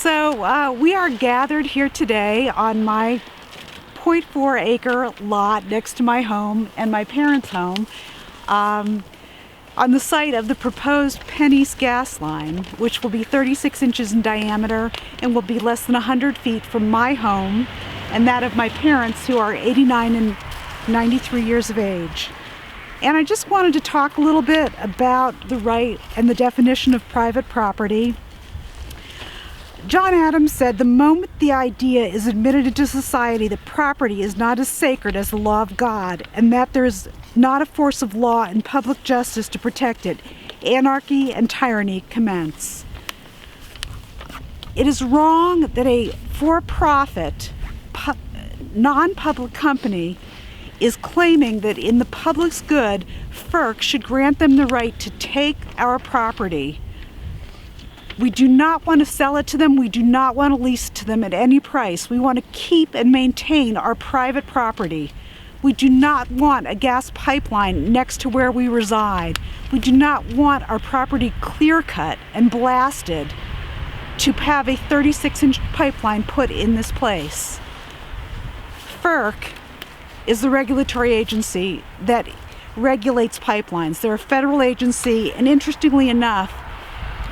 So we are gathered here today on my 0.4 acre lot next to my home and my parents' home on the site of the proposed PennEast gas line, which will be 36 inches in diameter and will be less than 100 feet from my home and that of my parents, who are 89 and 93 years of age. And I just wanted to talk a little bit about the right and the definition of private property. John Adams said, "The moment the idea is admitted into society that property is not as sacred as the law of God, and that there is not a force of law and public justice to protect it, anarchy and tyranny commence." It is wrong that a for-profit, non-public company is claiming that in the public's good, FERC should grant them the right to take our property. We do not want to sell it to them. We do not want to lease it to them at any price. We want to keep and maintain our private property. We do not want a gas pipeline next to where we reside. We do not want our property clear-cut and blasted to have a 36-inch pipeline put in this place. FERC is the regulatory agency that regulates pipelines. They're a federal agency, and interestingly enough,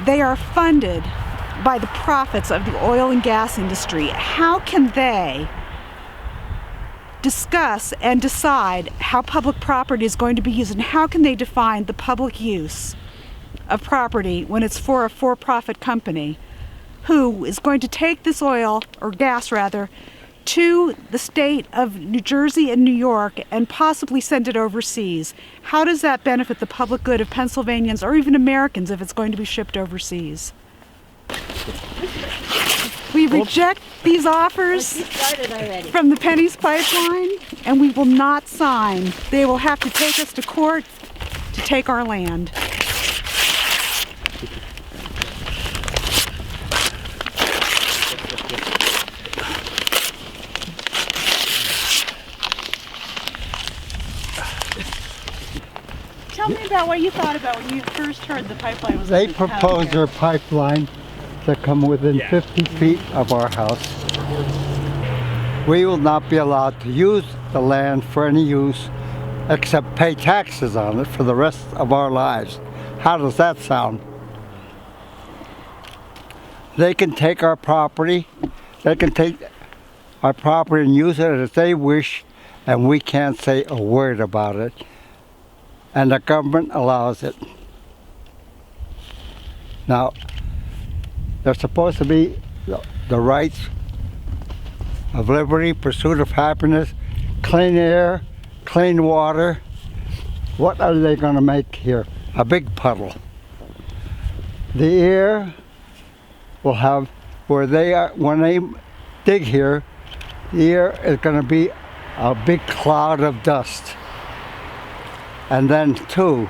they are funded by the profits of the oil and gas industry. How can they discuss and decide how public property is going to be used, and how can they define the public use of property when it's for a for-profit company who is going to take this oil, or gas rather, to the state of New Jersey and New York and possibly send it overseas? How does that benefit the public good of Pennsylvanians or even Americans if it's going to be shipped overseas? We reject these offers from the PennEast Pipeline, and we will not sign. They will have to take us to court to take our land. Tell me about what you thought about when you first heard the pipeline was They proposed their pipeline to come within 50 feet of our house. We will not be allowed to use the land for any use except pay taxes on it for the rest of our lives. How does that sound? They can take our property, they can take our property and use it as they wish, and we can't say a word about it. And the government allows it. Now, there's supposed to be the rights of liberty, pursuit of happiness, clean air, clean water. What are they going to make here? A big puddle. The air will have, where they are, when they dig here, the air is going to be a big cloud of dust. And then too,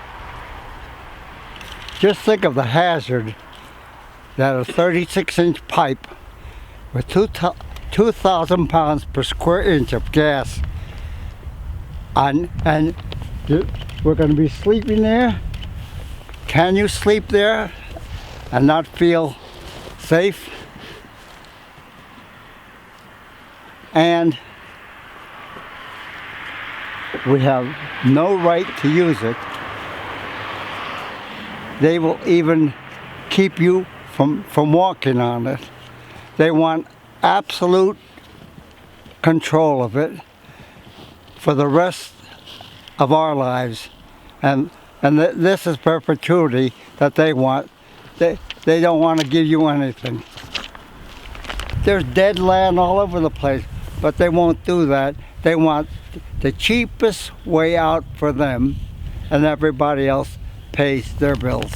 just think of the hazard that a 36-inch pipe with 2,000 pounds per square inch of gas, and we're going to be sleeping there. Can you sleep there and not feel safe? And we have no right to use it. They will even keep you from walking on it. They want absolute control of it for the rest of our lives. And this is perpetuity that they want. They don't want to give you anything. There's dead land all over the place, but they won't do that. They want the cheapest way out for them, and everybody else pays their bills.